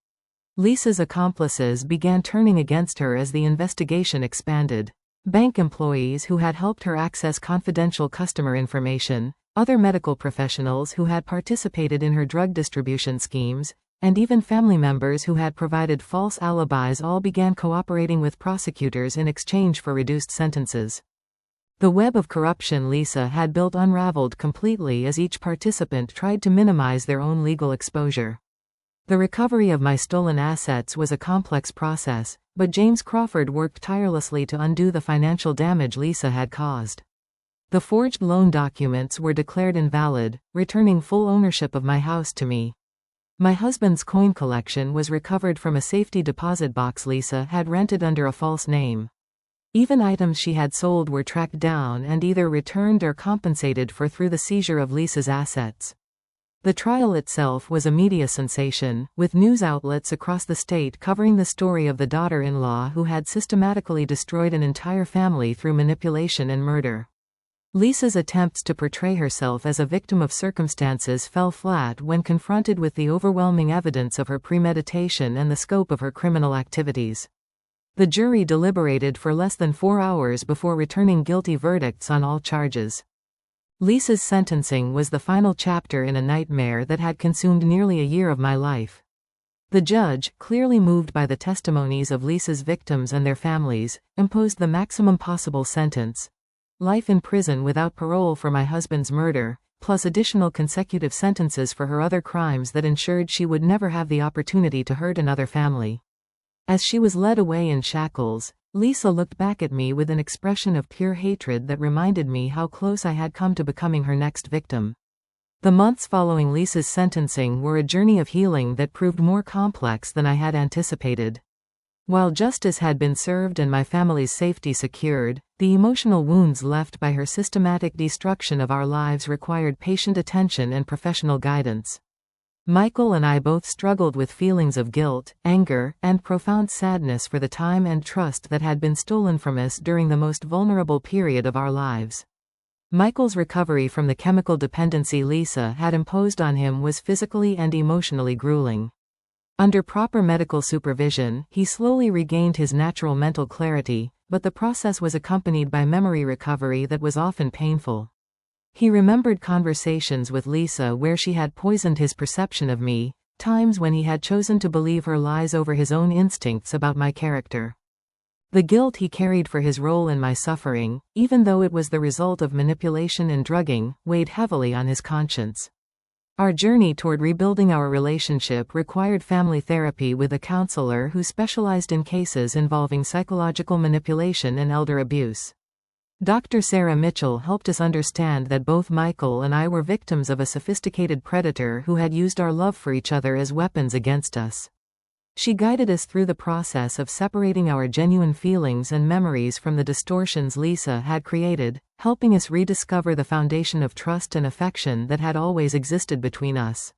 Lisa's accomplices began turning against her as the investigation expanded. Bank employees who had helped her access confidential customer information, other medical professionals who had participated in her drug distribution schemes, and even family members who had provided false alibis all began cooperating with prosecutors in exchange for reduced sentences. The web of corruption Lisa had built unraveled completely as each participant tried to minimize their own legal exposure. The recovery of my stolen assets was a complex process, but James Crawford worked tirelessly to undo the financial damage Lisa had caused. The forged loan documents were declared invalid, returning full ownership of my house to me. My husband's coin collection was recovered from a safety deposit box Lisa had rented under a false name. Even items she had sold were tracked down and either returned or compensated for through the seizure of Lisa's assets. The trial itself was a media sensation, with news outlets across the state covering the story of the daughter-in-law who had systematically destroyed an entire family through manipulation and murder. Lisa's attempts to portray herself as a victim of circumstances fell flat when confronted with the overwhelming evidence of her premeditation and the scope of her criminal activities. The jury deliberated for less than 4 hours before returning guilty verdicts on all charges. Lisa's sentencing was the final chapter in a nightmare that had consumed nearly a year of my life. The judge, clearly moved by the testimonies of Lisa's victims and their families, imposed the maximum possible sentence: life in prison without parole for my husband's murder, plus additional consecutive sentences for her other crimes that ensured she would never have the opportunity to hurt another family. As she was led away in shackles, Lisa looked back at me with an expression of pure hatred that reminded me how close I had come to becoming her next victim. The months following Lisa's sentencing were a journey of healing that proved more complex than I had anticipated. While justice had been served and my family's safety secured, the emotional wounds left by her systematic destruction of our lives required patient attention and professional guidance. Michael and I both struggled with feelings of guilt, anger, and profound sadness for the time and trust that had been stolen from us during the most vulnerable period of our lives. Michael's recovery from the chemical dependency Lisa had imposed on him was physically and emotionally grueling. Under proper medical supervision, he slowly regained his natural mental clarity, but the process was accompanied by memory recovery that was often painful. He remembered conversations with Lisa where she had poisoned his perception of me, times when he had chosen to believe her lies over his own instincts about my character. The guilt he carried for his role in my suffering, even though it was the result of manipulation and drugging, weighed heavily on his conscience. Our journey toward rebuilding our relationship required family therapy with a counselor who specialized in cases involving psychological manipulation and elder abuse. Dr. Sarah Mitchell helped us understand that both Michael and I were victims of a sophisticated predator who had used our love for each other as weapons against us. She guided us through the process of separating our genuine feelings and memories from the distortions Lisa had created, helping us rediscover the foundation of trust and affection that had always existed between us.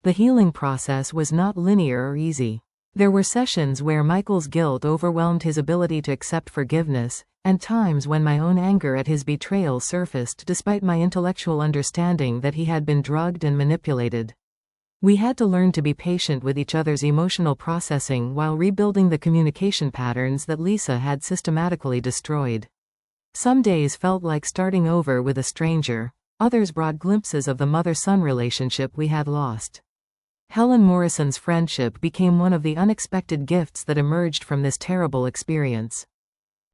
The healing process was not linear or easy. There were sessions where Michael's guilt overwhelmed his ability to accept forgiveness, and times when my own anger at his betrayal surfaced despite my intellectual understanding that he had been drugged and manipulated. We had to learn to be patient with each other's emotional processing while rebuilding the communication patterns that Lisa had systematically destroyed. Some days felt like starting over with a stranger, others brought glimpses of the mother-son relationship we had lost. Helen Morrison's friendship became one of the unexpected gifts that emerged from this terrible experience.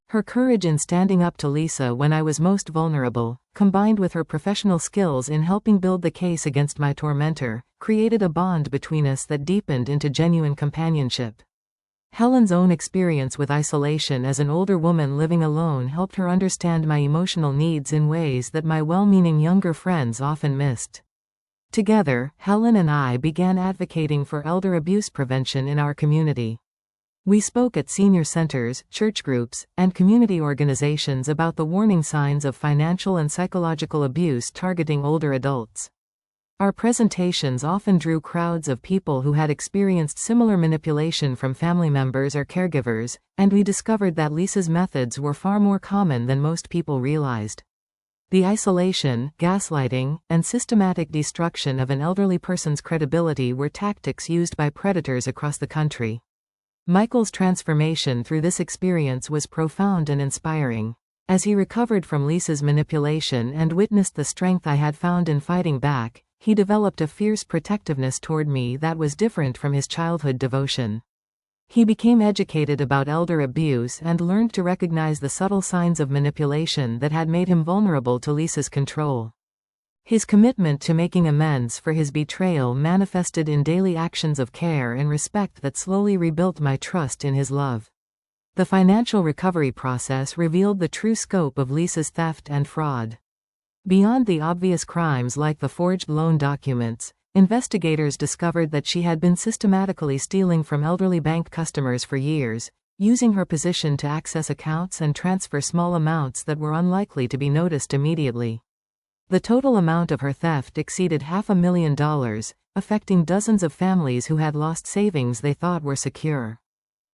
Her courage in standing up to Lisa when I was most vulnerable, combined with her professional skills in helping build the case against my tormentor, created a bond between us that deepened into genuine companionship. Helen's own experience with isolation as an older woman living alone helped her understand my emotional needs in ways that my well-meaning younger friends often missed. Together, Helen and I began advocating for elder abuse prevention in our community. We spoke at senior centers, church groups, and community organizations about the warning signs of financial and psychological abuse targeting older adults. Our presentations often drew crowds of people who had experienced similar manipulation from family members or caregivers, and we discovered that Lisa's methods were far more common than most people realized. The isolation, gaslighting, and systematic destruction of an elderly person's credibility were tactics used by predators across the country. Michael's transformation through this experience was profound and inspiring. As he recovered from Lisa's manipulation and witnessed the strength I had found in fighting back, he developed a fierce protectiveness toward me that was different from his childhood devotion. He became educated about elder abuse and learned to recognize the subtle signs of manipulation that had made him vulnerable to Lisa's control. His commitment to making amends for his betrayal manifested in daily actions of care and respect that slowly rebuilt my trust in his love. The financial recovery process revealed the true scope of Lisa's theft and fraud. Beyond the obvious crimes like the forged loan documents, investigators discovered that she had been systematically stealing from elderly bank customers for years, using her position to access accounts and transfer small amounts that were unlikely to be noticed immediately. The total amount of her theft exceeded $500,000, affecting dozens of families who had lost savings they thought were secure.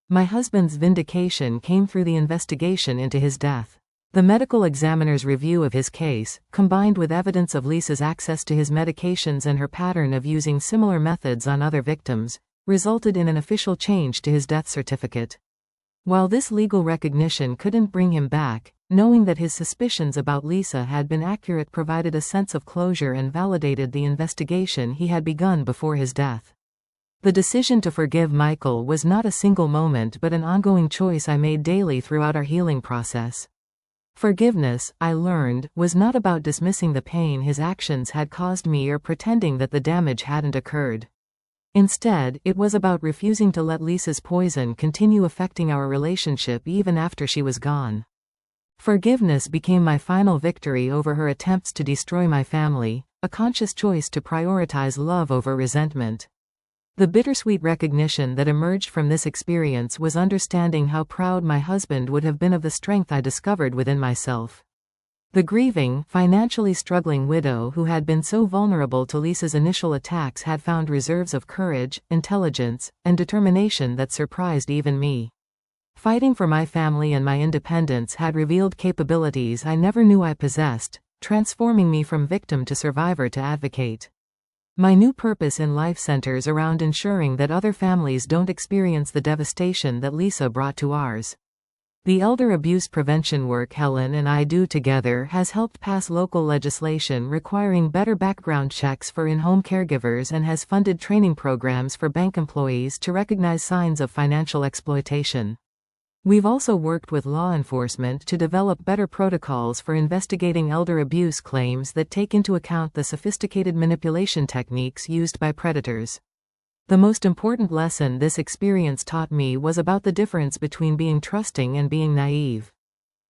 My husband's vindication came through the investigation into his death. The medical examiner's review of his case, combined with evidence of Lisa's access to his medications and her pattern of using similar methods on other victims, resulted in an official change to his death certificate. While this legal recognition couldn't bring him back, knowing that his suspicions about Lisa had been accurate provided a sense of closure and validated the investigation he had begun before his death. The decision to forgive Michael was not a single moment but an ongoing choice I made daily throughout our healing process. Forgiveness, I learned, was not about dismissing the pain his actions had caused me or pretending that the damage hadn't occurred. Instead, it was about refusing to let Lisa's poison continue affecting our relationship even after she was gone. Forgiveness became my final victory over her attempts to destroy my family, a conscious choice to prioritize love over resentment. The bittersweet recognition that emerged from this experience was understanding how proud my husband would have been of the strength I discovered within myself. The grieving, financially struggling widow who had been so vulnerable to Lisa's initial attacks had found reserves of courage, intelligence, and determination that surprised even me. Fighting for my family and my independence had revealed capabilities I never knew I possessed, transforming me from victim to survivor to advocate. My new purpose in life centers around ensuring that other families don't experience the devastation that Lisa brought to ours. The elder abuse prevention work Helen and I do together has helped pass local legislation requiring better background checks for in-home caregivers and has funded training programs for bank employees to recognize signs of financial exploitation. We've also worked with law enforcement to develop better protocols for investigating elder abuse claims that take into account the sophisticated manipulation techniques used by predators. The most important lesson this experience taught me was about the difference between being trusting and being naive.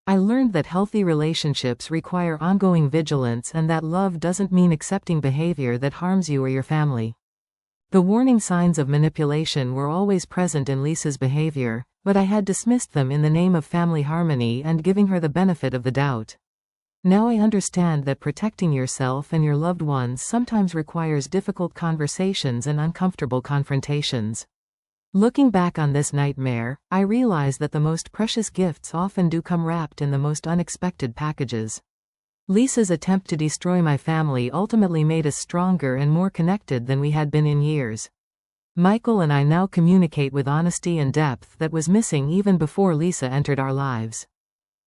I learned that healthy relationships require ongoing vigilance and that love doesn't mean accepting behavior that harms you or your family. The warning signs of manipulation were always present in Lisa's behavior, but I had dismissed them in the name of family harmony and giving her the benefit of the doubt. Now I understand that protecting yourself and your loved ones sometimes requires difficult conversations and uncomfortable confrontations. Looking back on this nightmare, I realize that the most precious gifts often do come wrapped in the most unexpected packages. Lisa's attempt to destroy my family ultimately made us stronger and more connected than we had been in years. Michael and I now communicate with honesty and depth that was missing even before Lisa entered our lives.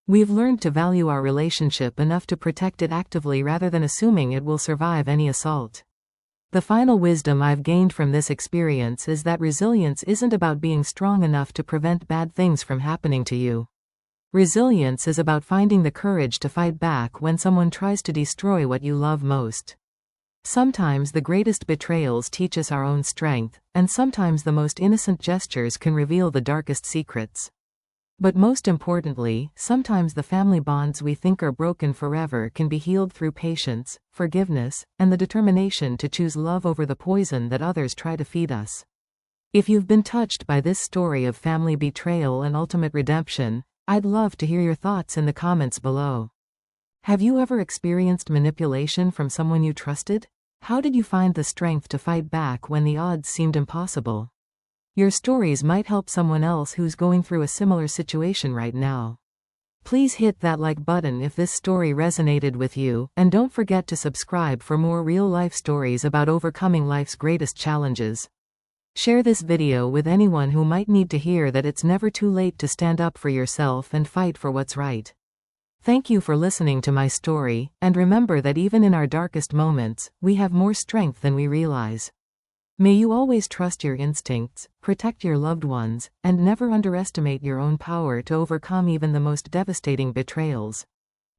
We've learned to value our relationship enough to protect it actively rather than assuming it will survive any assault. The final wisdom I've gained from this experience is that resilience isn't about being strong enough to prevent bad things from happening to you. Resilience is about finding the courage to fight back when someone tries to destroy what you love most. Sometimes the greatest betrayals teach us our own strength, and sometimes the most innocent gestures can reveal the darkest secrets. But most importantly, sometimes the family bonds we think are broken forever can be healed through patience, forgiveness, and the determination to choose love over the poison that others try to feed us. If you've been touched by this story of family betrayal and ultimate redemption, I'd love to hear your thoughts in the comments below. Have you ever experienced manipulation from someone you trusted? How did you find the strength to fight back when the odds seemed impossible? Your stories might help someone else who's going through a similar situation right now. Please hit that like button if this story resonated with you, and don't forget to subscribe for more real-life stories about overcoming life's greatest challenges. Share this video with anyone who might need to hear that it's never too late to stand up for yourself and fight for what's right. Thank you for listening to my story, and remember that even in our darkest moments, we have more strength than we realize. May you always trust your instincts, protect your loved ones, and never underestimate your own power to overcome even the most devastating betrayals.